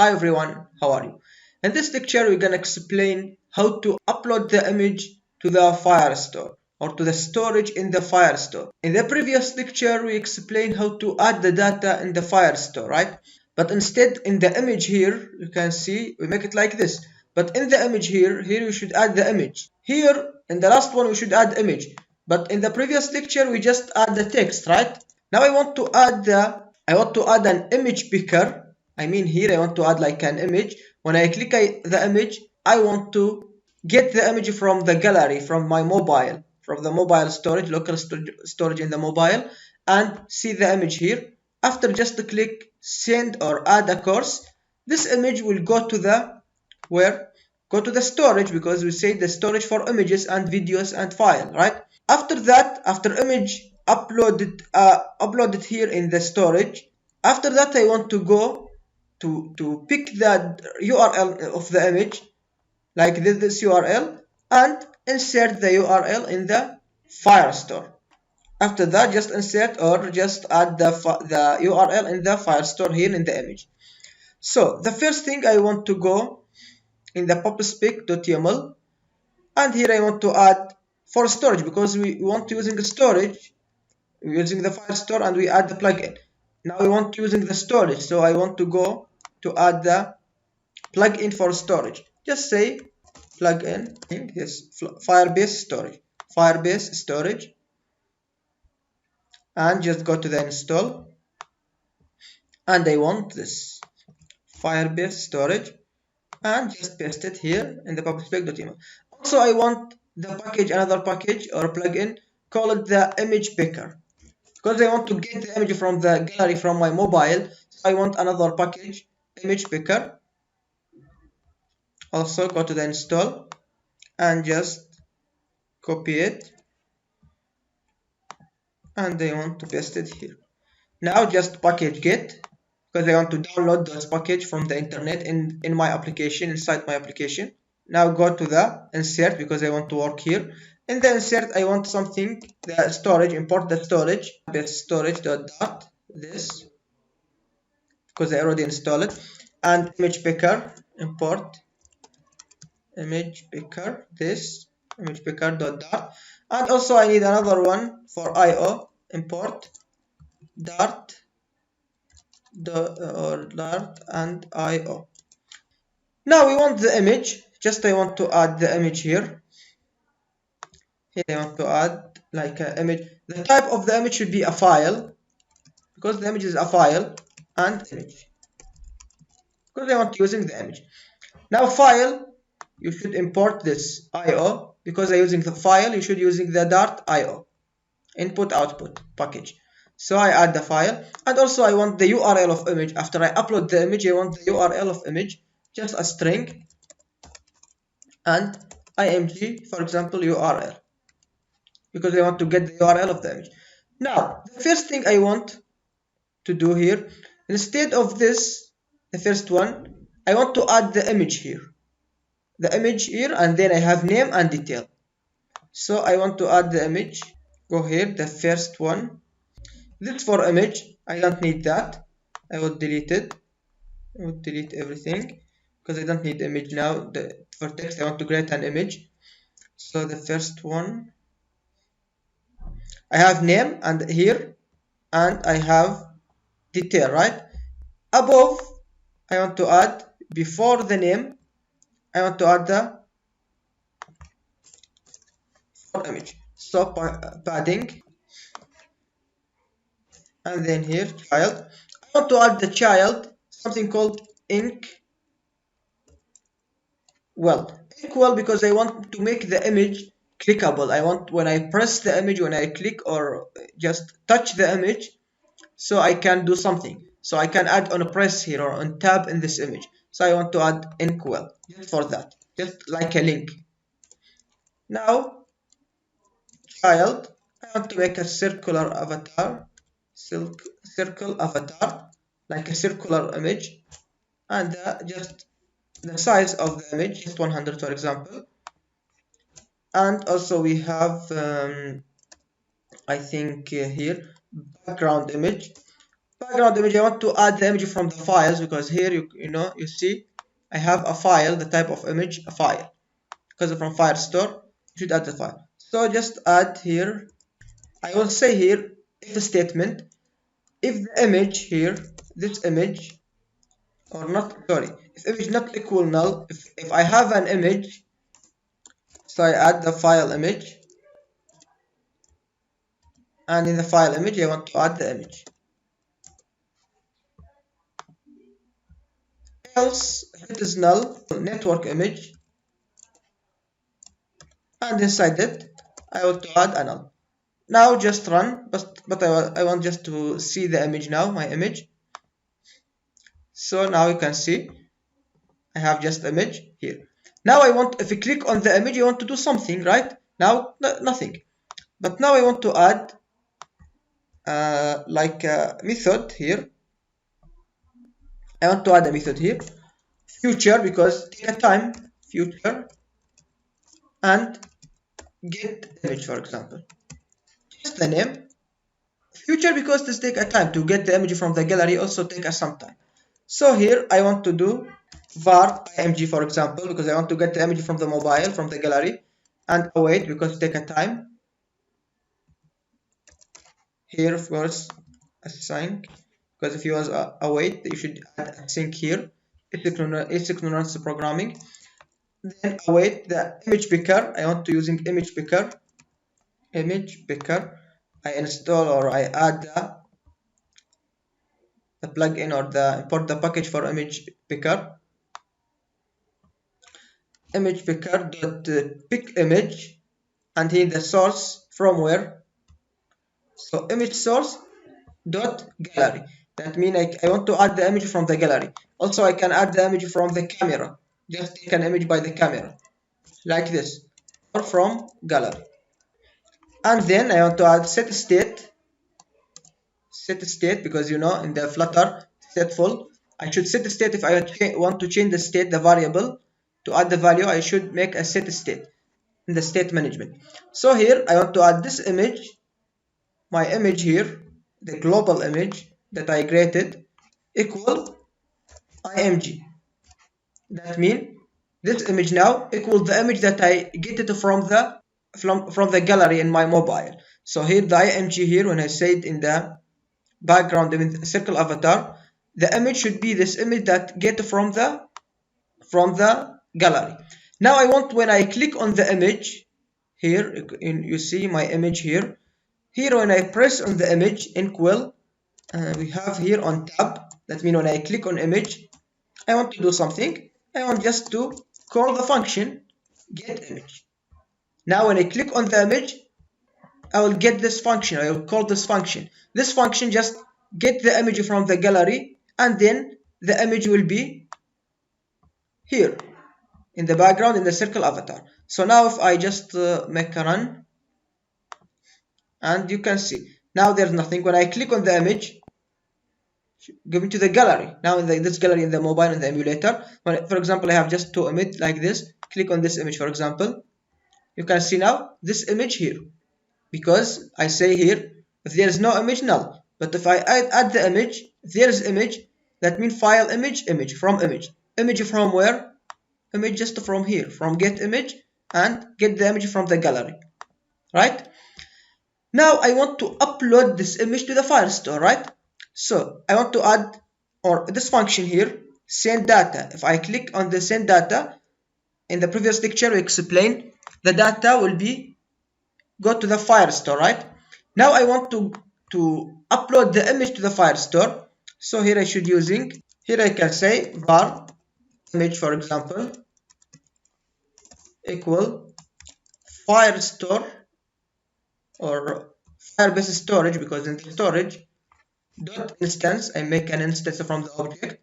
Hi everyone, how are you? In this lecture we're gonna explain how to upload the image to the Firestore or to the storage in the Firestore. In the previous lecture we explained how to add the data in the Firestore, right? But instead in the image here you can see we make it like this. But in the image here you should add the image. Here in the last one we should add image. But in the previous lecture we just add the text, right? Now I want to add an image picker. I mean here I want to add like an image. When I click the image, I want to get the image from the gallery, from my mobile, from the mobile storage, local storage in the mobile, and see the image here. After just click send or add a course, this image will go to the where? Go to the storage, because we say the storage for images and videos and file, right? After that, after image uploaded here in the storage, after that I want to go to pick the URL of the image, like this URL, and insert the URL in the Firestore. After that, just insert or just add the URL in the Firestore here in the image. So the first thing I want to go in the pubspec.yaml, and here I want to add for storage, because we want using storage. We're using the Firestore and we add the plugin. Now we want using the storage, so I want to go to add the plugin for storage. Just say plugin, yes, Firebase storage, and just go to the install, and I want this Firebase storage, and just paste it here in the pubspec.yaml. Also I want the package, another package or plugin called the image picker, because I want to get the image from the gallery from my mobile. So I want another package, image picker. Also go to the install and just copy it, and I want to paste it here. Now just package get, because I want to download this package from the internet in my application, inside my application. Now go to the insert, because I want to work here. In the insert I want something, the storage, import the storage, storage.dart, this, because I already installed it, and image picker, import image picker, this image picker.dart, and also I need another one for IO, import dart and IO. Now we want the image, just I want to add the image here. Here I want to add like an image. The type of the image should be a file, because the image is a file, and image, because I want using the image. Now file, you should import this IO, because I'm using the file, you should using the dart IO, input output package. So I add the file, and also I want the URL of image. After I upload the image, I want the URL of image, just a string, and img, for example, URL, because I want to get the URL of the image. Now the first thing I want to do here, instead of this, the first one, I want to add the image here, and then I have name and detail. So I want to add the image. Go here, the first one, this for image, I don't need that, I will delete it. I will delete everything, because I don't need image now. For text I want to create an image. So the first one, I have name and here, and I have detail, right? Above I want to add, before the name I want to add the for image, so padding, and then here child, I want to add the child something called inkwell, because I want to make the image clickable. I want, when I press the image, when I click or just touch the image, so I can do something. So I can add on a press here or on tab in this image. So I want to add inkwell just for that, just like a link. Now child, I want to make a circular avatar, like a circular image, and just the size of the image, just 100 for example. And also we have I think here background image. background image, I want to add the image from the files, because here you see I have a file, the type of image, a file, because from Firestore you should add the file. So just add here. I will say here if a statement, if the image here, this image, or not, sorry, if image not equal null, if I have an image, so I add the file image, and in the file image I want to add the image. Else if it is null, network image, and inside it I want to add a null. Now just run, but I want just to see the image now, my image. So now you can see I have just image here. Now I want, if you click on the image, you want to do something, right? Now nothing. But now I want to add like a method here. I want to add a method here. Future, because take a time, future, and get image, for example. Just the name. Future, because this take a time to get the image from the gallery, also take us some time. So here I want to do var img, for example, because I want to get the image from the mobile, from the gallery, and await, because it take a time. Here, of course, async, because if you was await, you should add async here. Asynchronous programming. Then await the image picker. I want to using image picker. Image picker. I install or I add the plugin or the import the package for image picker. Image picker dot pick image, and here the source from where. So image source dot gallery. That means I want to add the image from the gallery. Also I can add the image from the camera. Just take an image by the camera, like this, or from gallery. And then I want to add set state. Set state, because in the Flutter stateful, I should set the state. If I want to change the state, the variable, to add the value, I should make a set state in the state management. So here I want to add this image, my image here, the global image that I created, equal img. That means this image now equals the image that I get it from the gallery in my mobile. So here the img here, when I say it in the background in the circle avatar, the image should be this image that get from the gallery. Now I want, when I click on the image here, you see my image here. Here when I press on the image in quill, we have here on tab. That means when I click on image, I want to do something. I want just to call the function get image. Now when I click on the image, I will get this function. I will call this function. This function just get the image from the gallery, and then the image will be here in the background in the circle avatar. So now if I just make a run, and you can see now there's nothing. When I click on the image, give it to the gallery. Now in this gallery in the mobile and the emulator, for example, I have just two images like this. Click on this image, for example. You can see now this image here, because I say here if there is no image, null. But if I add the image, there is image. That means file image, image from image. Image from where? Image just from here, from get image, and get the image from the gallery, right? Now I want to upload this image to the Firestore, right? So I want to add, or this function here, send data. If I click on the send data, in the previous lecture we explained the data will be go to the Firestore, right? Now I want to upload the image to the Firestore. So here I should here I can say var image, for example, equal Firestore or Firebase storage, because in the storage dot instance, I make an instance from the object,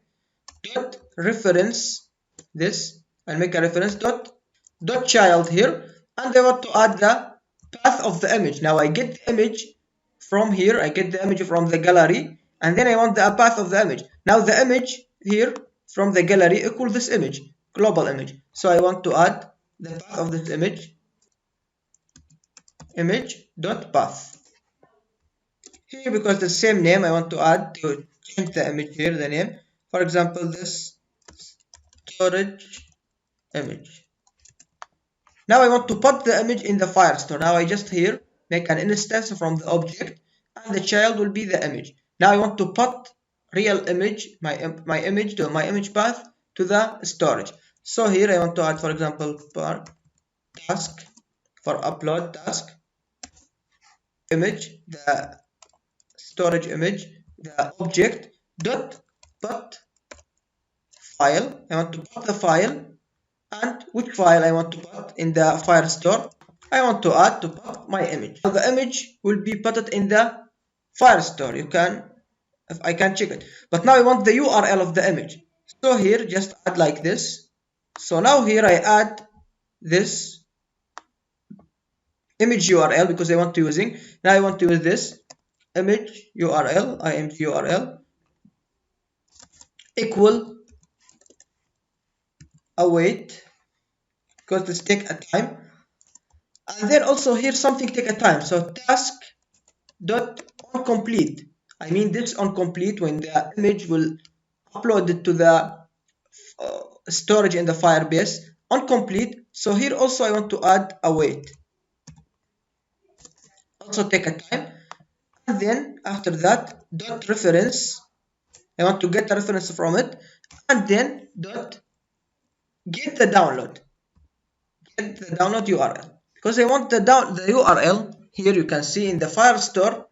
dot reference, this I make a reference dot child here, and I want to add the path of the image. Now I get the image from here, I get the image from the gallery, and then I want the path of the image. Now the image here from the gallery equal this image, global image. So I want to add the path of this image dot path here, because the same name I want to add to change the image here, the name. For example, this storage image. Now I want to put the image in the Firestore. Now I just here make an instance from the object, and the child will be the image. Now I want to put real image, my image path to the storage. So here I want to add, for example, task for upload task image, the storage image, the object dot put file. I want to put the file, and which file I want to put in the Firestore. I want to add to put my image. Now the image will be put in the Firestore. I can check it. But now I want the URL of the image. So here just add like this. So now here I add this image URL because I want to using. Now I want to use this image URL, img URL equal await, because this take a time. And then also here something take a time. So task dot onComplete. I mean this onComplete when the image will upload it to the storage in the Firebase onComplete. So here also I want to add await. Also take a time. And then after that dot reference. I want to get the reference from it, and then dot get the download. Get the download URL. Because I want the URL here, you can see in the Firestore.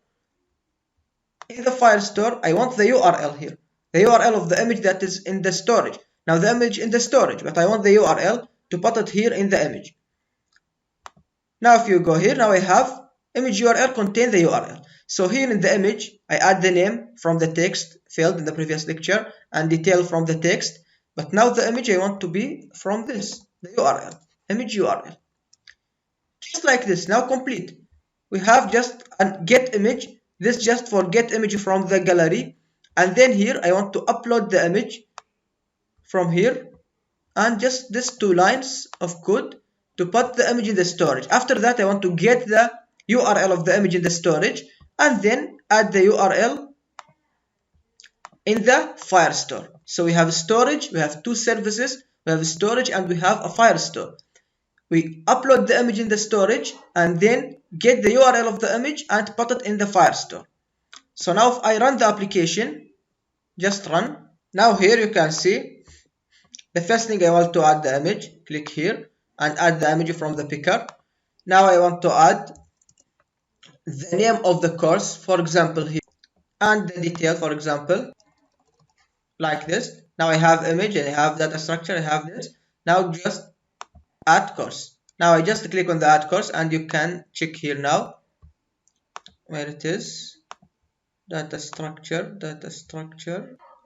In the Firestore, I want the URL here. The URL of the image that is in the storage. Now the image in the storage, but I want the URL to put it here in the image. Now if you go here, now I have image URL contain the URL. So here in the image, I add the name from the text field in the previous lecture and detail from the text. But now the image I want to be from this, the URL, image URL. Just like this, now complete. We have just a get image. This just for get image from the gallery. And then here I want to upload the image from here. And just these 2 lines of code to put the image in the storage. After that I want to get the URL of the image in the storage. And then add the URL in the Firestore. So we have storage, we have 2 services, we have storage and we have a Firestore. We upload the image in the storage and then get the URL of the image and put it in the Firestore. So now if I run the application, just run. Now here you can see the first thing I want to add the image. Click here and add the image from the picker. Now I want to add the name of the course, for example here, and the detail, for example, like this. Now I have image and I have data structure, I have this. Now just add course. Now I just click on the add course and you can check here now where it is. Data structure,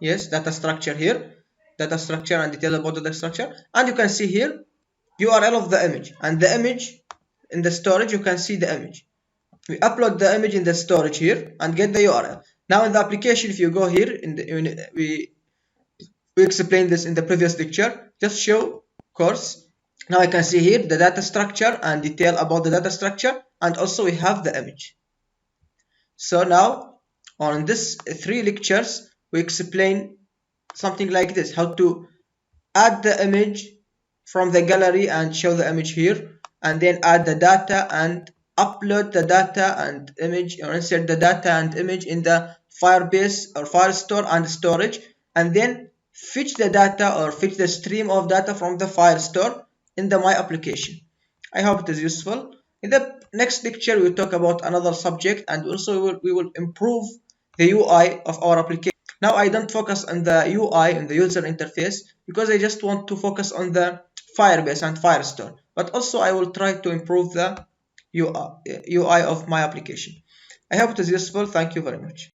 yes, data structure here, data structure and detail about the data structure. And you can see here URL of the image, and the image in the storage, you can see the image. We upload the image in the storage here and get the URL. Now in the application, if you go here, we explained this in the previous lecture, just show course. Now I can see here the data structure and detail about the data structure, and also we have the image. So now on this 3 lectures, we explain something like this, how to add the image from the gallery and show the image here, and then add the data and upload the data and image, or insert the data and image in the Firebase or Firestore and storage, and then fetch the data or fetch the stream of data from the Firestore in the My application. I hope it is useful. In the next lecture, we will talk about another subject, and also we will improve the UI of our application. Now I don't focus on the UI and the user interface because I just want to focus on the Firebase and Firestore, but also I will try to improve the UI of my application. I hope it is useful. Thank you very much.